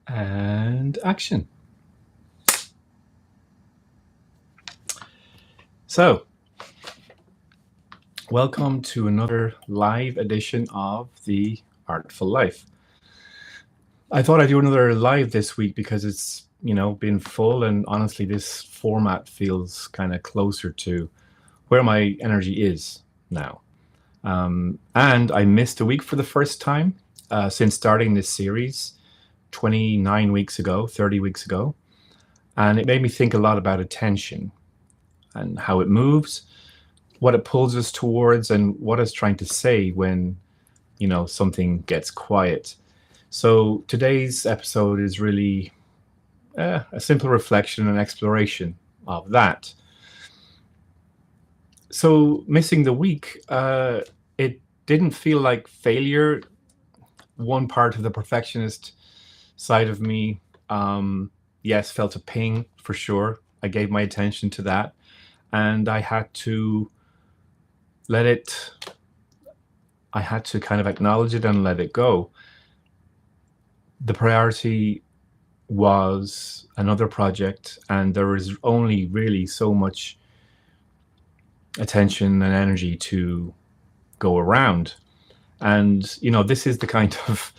And action. So, welcome to another live edition of the Artful Life. I thought I'd do another live this week because it's, been full, and honestly, this format feels kind of closer to where my energy is now. And I missed a week for the first time since starting this series 29 weeks ago, 30 weeks ago. And it made me think a lot about attention and how it moves, what it pulls us towards, and what it's trying to say when, something gets quiet. So today's episode is really a simple reflection and exploration of that. So missing the week, it didn't feel like failure. One part of the perfectionist side of me, yes, felt a ping for sure. I gave my attention to that, and I had to kind of acknowledge it and let it go. The priority was another project, and there was only really so much attention and energy to go around. And, this is the kind of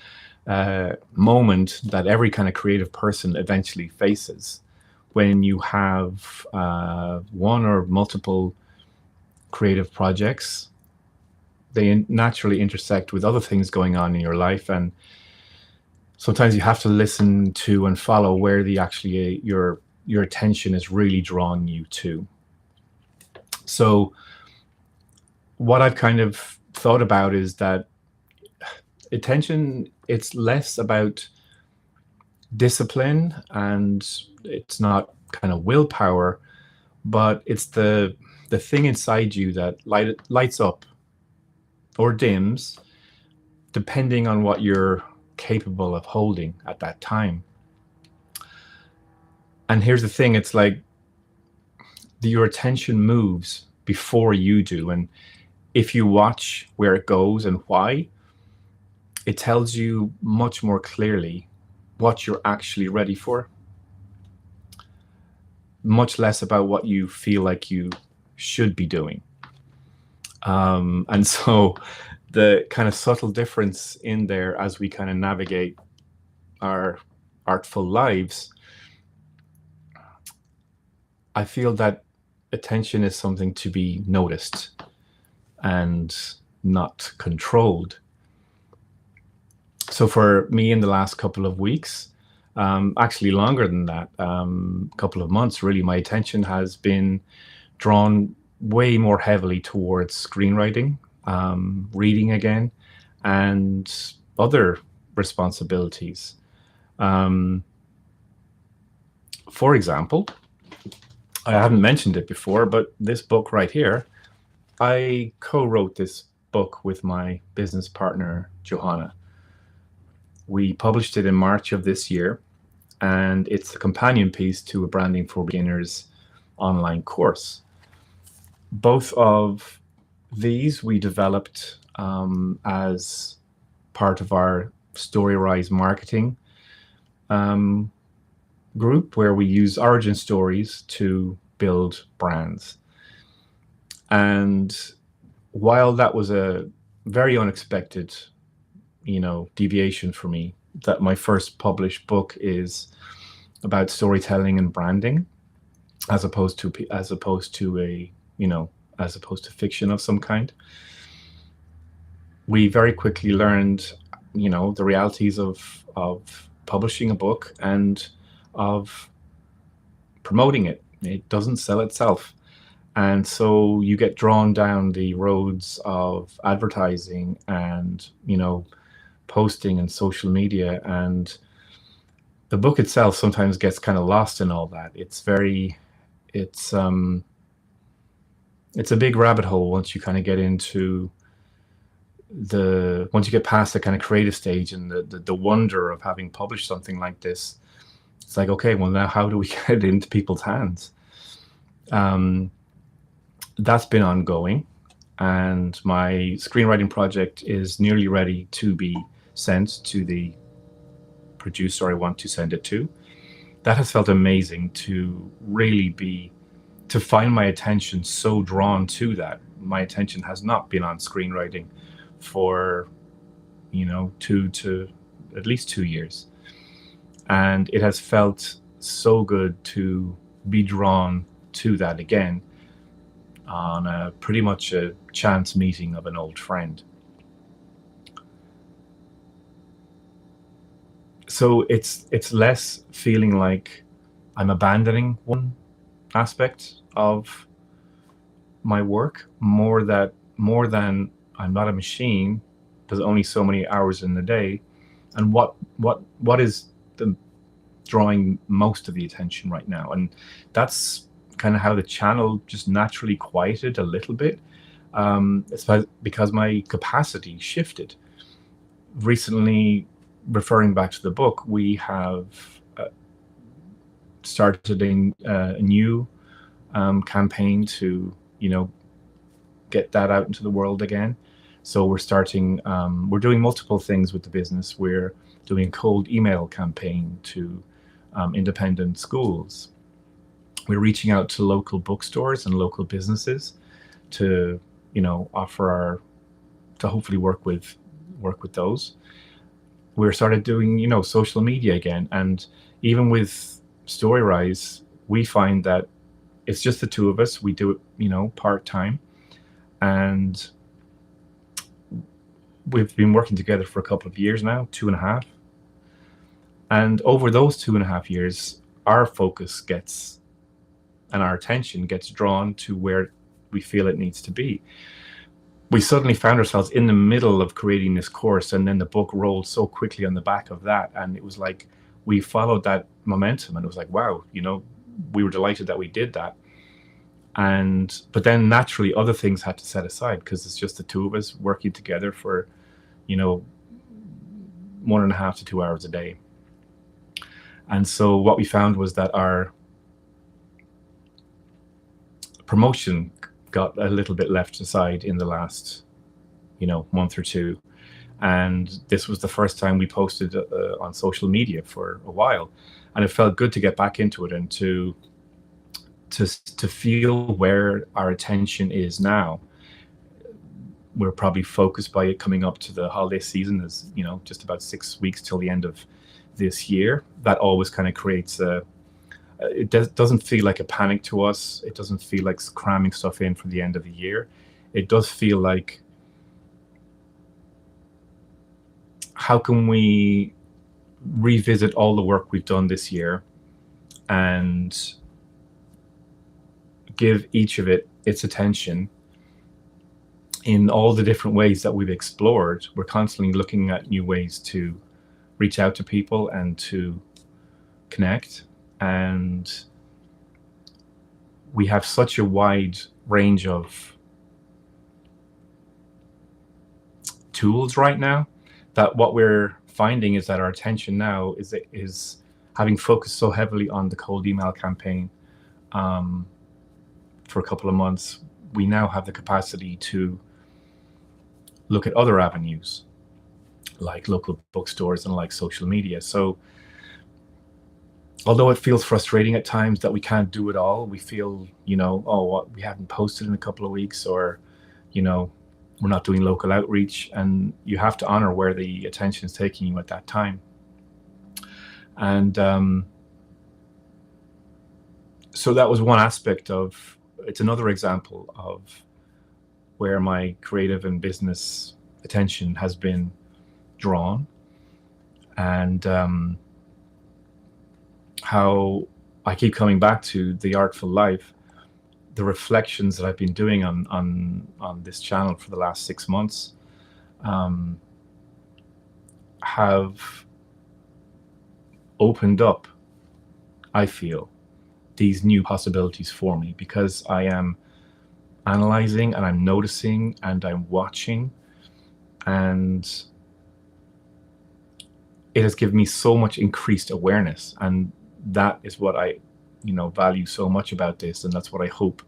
moment that every kind of creative person eventually faces when you have one or multiple creative projects. They naturally intersect with other things going on in your life, and sometimes you have to listen to and follow where your attention is really drawing you to. So what I've kind of thought about is that attention, it's less about discipline, and it's not kind of willpower, but it's the thing inside you that lights up or dims depending on what you're capable of holding at that time. And here's the thing, it's like your attention moves before you do, and if you watch where it goes and why, it tells you much more clearly what you're actually ready for, much less about what you feel like you should be doing. And so the kind of subtle difference in there as we kind of navigate our artful lives, I feel that attention is something to be noticed and not controlled. So for me, in the last couple of weeks, actually longer than that, couple of months really, my attention has been drawn way more heavily towards screenwriting, reading again, and other responsibilities. For example, I haven't mentioned it before, but this book right here, I co-wrote this book with my business partner, Johanna. We published it in March of this year, and it's a companion piece to a Branding for Beginners online course. Both of these we developed as part of our StoryRise marketing group, where we use origin stories to build brands. And while that was a very unexpected, deviation for me, that my first published book is about storytelling and branding, as opposed to fiction of some kind. We very quickly learned, the realities of publishing a book and of promoting it. It doesn't sell itself. And so you get drawn down the roads of advertising and, posting and social media, and the book itself sometimes gets kind of lost in all that. It's a big rabbit hole once you kind of get into once you get past the kind of creative stage and the wonder of having published something like this. It's like, okay, well, now how do we get it into people's hands? That's been ongoing, and my screenwriting project is nearly ready to be sent to the producer I want to send it to. That has felt amazing to really to find my attention so drawn to that. My attention has not been on screenwriting for, 2 to at least 2 years. And it has felt so good to be drawn to that again on pretty much a chance meeting of an old friend. So it's less feeling like I'm abandoning one aspect of my work, more than I'm not a machine. There's only so many hours in the day, and what is the drawing most of the attention right now? And that's kind of how the channel just naturally quieted a little bit. It's because my capacity shifted recently. Referring back to the book, we have started a new campaign to get that out into the world again. So we're doing multiple things with the business. We're doing a cold email campaign to independent schools. We're reaching out to local bookstores and local businesses to offer to hopefully work with those. We started doing social media again, and even with StoryRise, we find that it's just the two of us. We do it part-time, and we've been working together for a couple of years now, 2.5. And over those 2.5 years, our focus and our attention gets drawn to where we feel it needs to be. We suddenly found ourselves in the middle of creating this course, and then the book rolled so quickly on the back of that. And it was like we followed that momentum, and it was like, wow, we were delighted that we did that. But then naturally other things had to set aside, because it's just the two of us working together for 1.5 to 2 hours a day. And so what we found was that our promotion got a little bit left aside in the last month or two. And this was the first time we posted on social media for a while, and it felt good to get back into it and to feel where our attention is now. We're probably focused by it coming up to the holiday season. Is just about 6 weeks till the end of this year. That always kind of creates it doesn't feel like a panic to us. It doesn't feel like cramming stuff in for the end of the year. It does feel like, how can we revisit all the work we've done this year and give each of it its attention in all the different ways that we've explored. We're constantly looking at new ways to reach out to people and to connect. And we have such a wide range of tools right now that what we're finding is that our attention now is having focused so heavily on the cold email campaign for a couple of months. We now have the capacity to look at other avenues like local bookstores and like social media. So although it feels frustrating at times that we can't do it all, we feel, we haven't posted in a couple of weeks, or, we're not doing local outreach, and you have to honor where the attention is taking you at that time. And so that was one aspect of, it's another example of where my creative and business attention has been drawn, and how I keep coming back to the Artful Life. The reflections that I've been doing on this channel for the last 6 months have opened up, I feel, these new possibilities for me, because I am analyzing and I'm noticing and I'm watching, and it has given me so much increased awareness. And that is what I value so much about this, and that's what I hope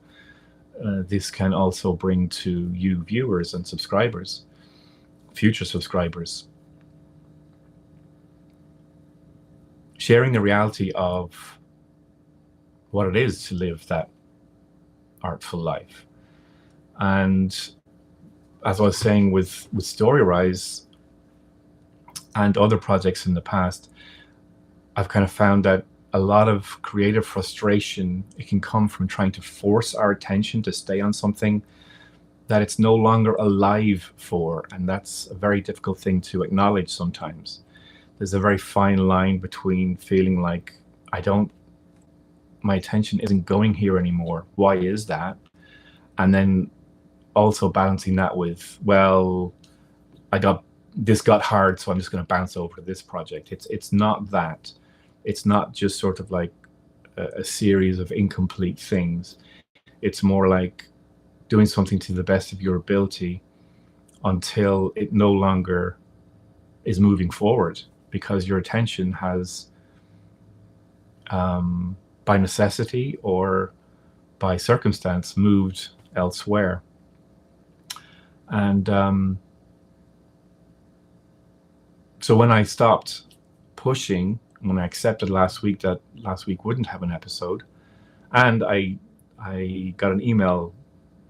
this can also bring to you viewers and subscribers, future subscribers. sharing the reality of what it is to live that artful life. And as I was saying with Story Rise and other projects in the past, I've kind of found that a lot of creative frustration, it can come from trying to force our attention to stay on something that it's no longer alive for. And that's a very difficult thing to acknowledge sometimes. There's a very fine line between feeling like my attention isn't going here anymore. Why is that? And then also balancing that with, well, this got hard, so I'm just going to bounce over to this project. It's not that. It's not just sort of like a series of incomplete things. It's more like doing something to the best of your ability until it no longer is moving forward, because your attention has, by necessity or by circumstance, moved elsewhere. And so when I stopped pushing, when I accepted last week that last week wouldn't have an episode, and I got an email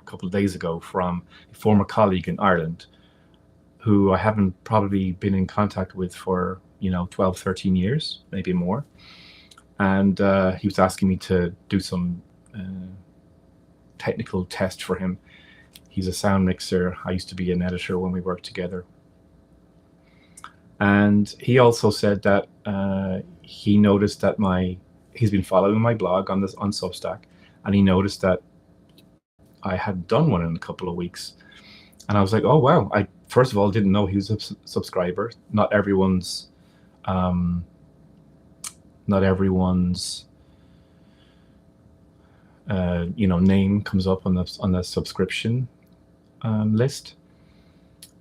a couple of days ago from a former colleague in Ireland who I haven't probably been in contact with for 12, 13 years, maybe more. And he was asking me to do some technical test for him. He's a sound mixer. I used to be an editor when we worked together. And he also said that he noticed that he's been following my blog on Substack, and he noticed that I hadn't done one in a couple of weeks. And I was like, oh wow! I first of all didn't know he was a subscriber. Not everyone's name comes up on the subscription list.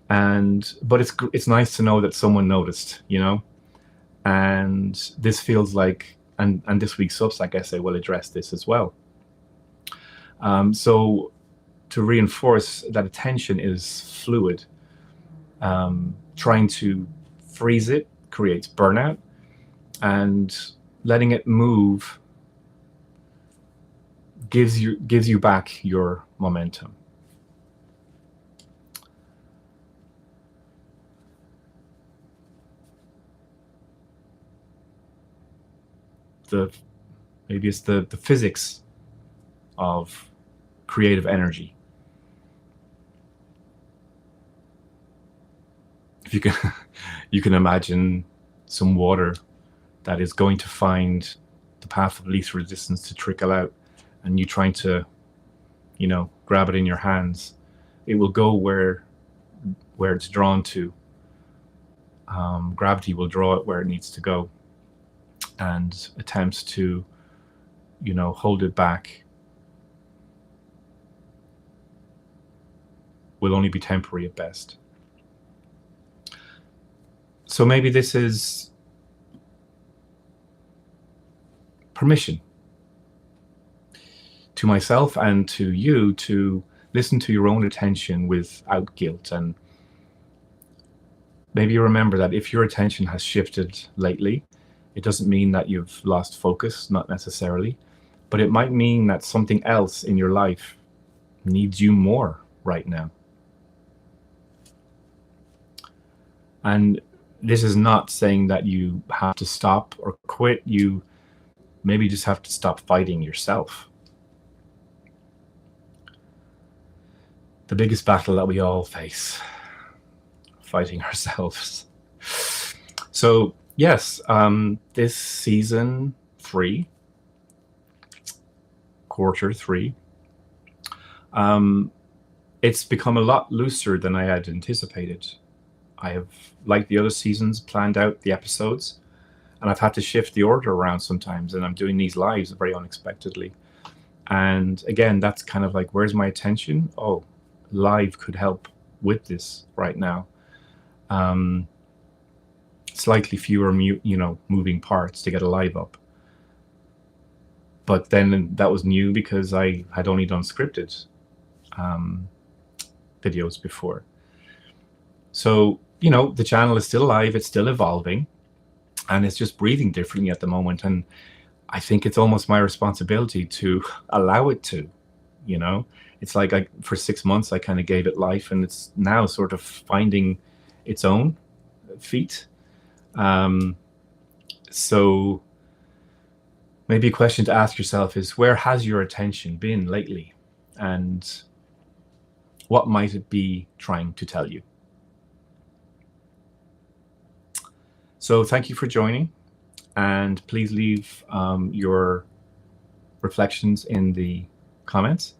But it's nice to know that someone noticed, and this feels like, and this week's Substack essay will address this as well. So to reinforce that attention is fluid, trying to freeze it creates burnout, and letting it move gives you back your momentum. Maybe it's the physics of creative energy. If you can imagine some water that is going to find the path of least resistance to trickle out, and you trying to grab it in your hands, it will go where it's drawn to. Gravity will draw it where it needs to go, and attempts to hold it back will only be temporary at best. So maybe this is permission to myself and to you to listen to your own attention without guilt. And maybe you remember that if your attention has shifted lately, it doesn't mean that you've lost focus, not necessarily, but it might mean that something else in your life needs you more right now. And this is not saying that you have to stop or quit. You maybe just have to stop fighting yourself. The biggest battle that we all face, fighting ourselves. So yes, this season 3, quarter 3, it's become a lot looser than I had anticipated. I have, like the other seasons, planned out the episodes, and I've had to shift the order around sometimes, and I'm doing these lives very unexpectedly. And again, that's kind of like, where's my attention? Oh, live could help with this right now. Slightly fewer moving parts to get a live up. But then that was new because I had only done scripted videos before. So, the channel is still alive, it's still evolving. and it's just breathing differently at the moment. And I think it's almost my responsibility to allow it to, you know. It's like for 6 months I kind of gave it life, and it's now sort of finding its own feet. So maybe a question to ask yourself is, where has your attention been lately, and what might it be trying to tell you? So thank you for joining, and please leave your reflections in the comments,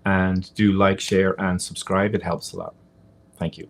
and do like, share, and subscribe. It helps a lot. Thank you.